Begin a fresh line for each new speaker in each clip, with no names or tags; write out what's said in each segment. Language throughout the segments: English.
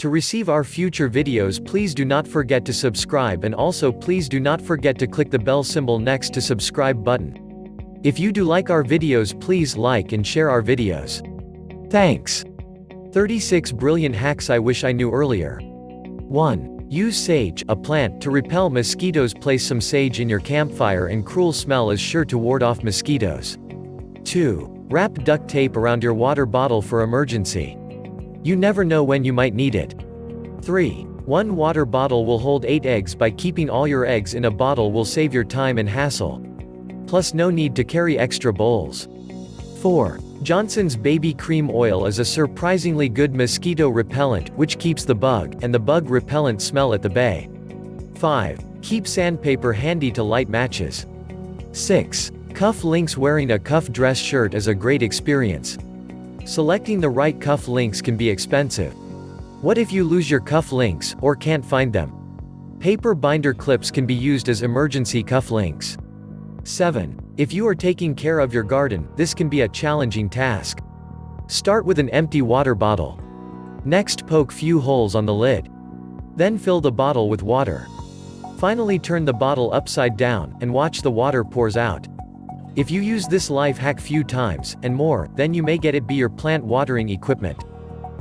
To receive our future videos, please do not forget to subscribe, and also please do not forget to click the bell symbol next to subscribe button. If you do like our videos, please like and share our videos. Thanks. 36 brilliant hacks I wish I knew earlier. 1. Use sage, a plant, to repel mosquitoes. Place some sage in your campfire and cruel smell is sure to ward off mosquitoes. 2. Wrap duct tape around your water bottle for emergency. You never know when you might need it. 3. One water bottle will hold 8 eggs. By keeping all your eggs in a bottle will save your time and hassle. Plus no need to carry extra bowls. 4. Johnson's Baby Cream Oil is a surprisingly good mosquito repellent, which keeps the bug and the bug repellent smell at the bay. 5. Keep sandpaper handy to light matches. 6. Cuff links. Wearing a cuff dress shirt is a great experience. Selecting the right cuff links can be expensive. What if you lose your cuff links, or can't find them? Paper binder clips can be used as emergency cuff links. 7. If you are taking care of your garden, this can be a challenging task. Start with an empty water bottle. Next, poke few holes on the lid. Then fill the bottle with water. Finally, turn the bottle upside down, and watch the water pours out. If you use this life hack few times, and more, then you may get it be your plant watering equipment.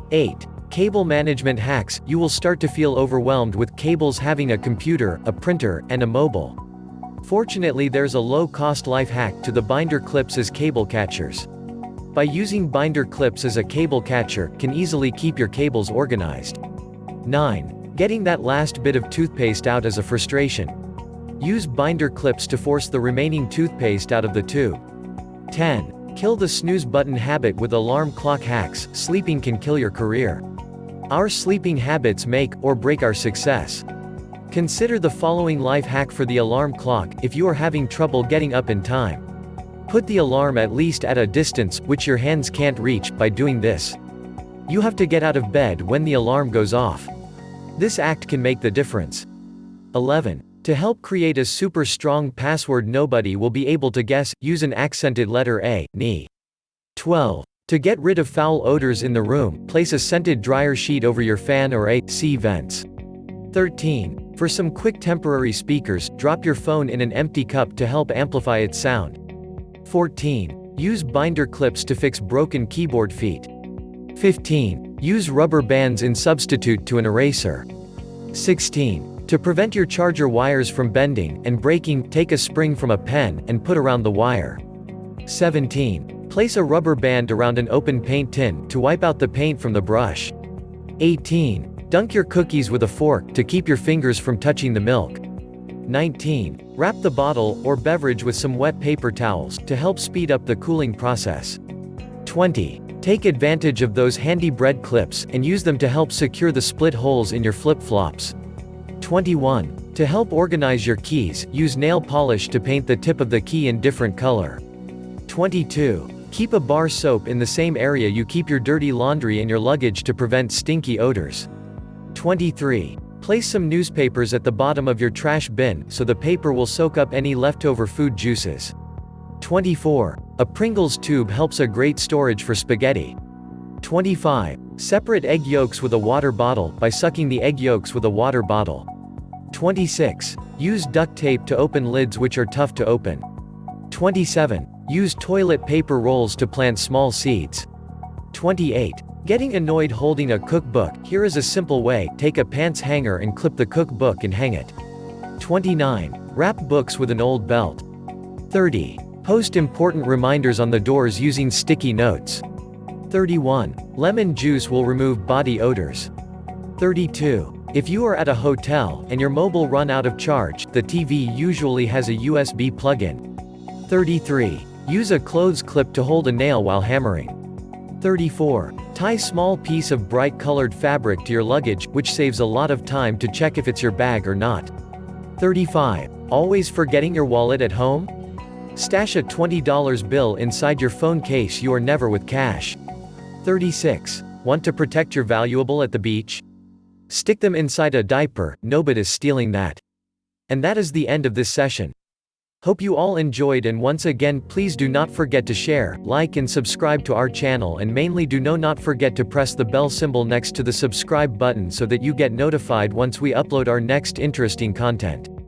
8. Cable management hacks. You will start to feel overwhelmed with cables. Having a computer, a printer, and a mobile. Fortunately, there's a low-cost life hack to the binder clips as cable catchers. By using binder clips as a cable catcher, can easily keep your cables organized. 9. Getting that last bit of toothpaste out is a frustration. Use binder clips to force the remaining toothpaste out of the tube. 10. Kill the snooze button habit with alarm clock hacks. Sleeping can kill your career. Our sleeping habits make or break our success. Consider the following life hack for the alarm clock. If you are having trouble getting up in time, put the alarm at least at a distance which your hands can't reach. By doing this, you have to get out of bed when the alarm goes off. This act can make the difference. 11. To help create a super strong password nobody will be able to guess, use an accented letter A, Ni. 12. To get rid of foul odors in the room, place a scented dryer sheet over your fan or AC vents. 13. For some quick temporary speakers, drop your phone in an empty cup to help amplify its sound. 14. Use binder clips to fix broken keyboard feet. 15. Use rubber bands in substitute to an eraser. 16. To prevent your charger wires from bending and breaking, take a spring from a pen and put around the wire. 17. Place a rubber band around an open paint tin to wipe out the paint from the brush. 18. Dunk your cookies with a fork to keep your fingers from touching the milk. 19. Wrap the bottle or beverage with some wet paper towels to help speed up the cooling process. 20. Take advantage of those handy bread clips and use them to help secure the split holes in your flip-flops. 21. To help organize your keys, use nail polish to paint the tip of the key in different color. 22. Keep a bar soap in the same area you keep your dirty laundry and your luggage to prevent stinky odors. 23. Place some newspapers at the bottom of your trash bin, so the paper will soak up any leftover food juices. 24. A Pringles tube helps a great storage for spaghetti. 25. Separate egg yolks with a water bottle, by sucking the egg yolks with a water bottle. 26. Use duct tape to open lids which are tough to open. 27. Use toilet paper rolls to plant small seeds. 28. Getting annoyed holding a cookbook, here is a simple way, take a pants hanger and clip the cookbook and hang it. 29. Wrap books with an old belt. 30. Post important reminders on the doors using sticky notes. 31. Lemon juice will remove body odors. 32. If you are at a hotel, and your mobile run out of charge, the TV usually has a USB plug-in. 33. Use a clothes clip to hold a nail while hammering. 34. Tie small piece of bright colored fabric to your luggage, which saves a lot of time to check if it's your bag or not. 35. Always forgetting your wallet at home? Stash a $20 bill inside your phone case. You are never with cash. 36. Want to protect your valuable at the beach? Stick them inside a diaper, nobody's stealing that. And that is the end of this session. Hope you all enjoyed, and once again please do not forget to share, like and subscribe to our channel, and mainly do not forget to press the bell symbol next to the subscribe button so that you get notified once we upload our next interesting content.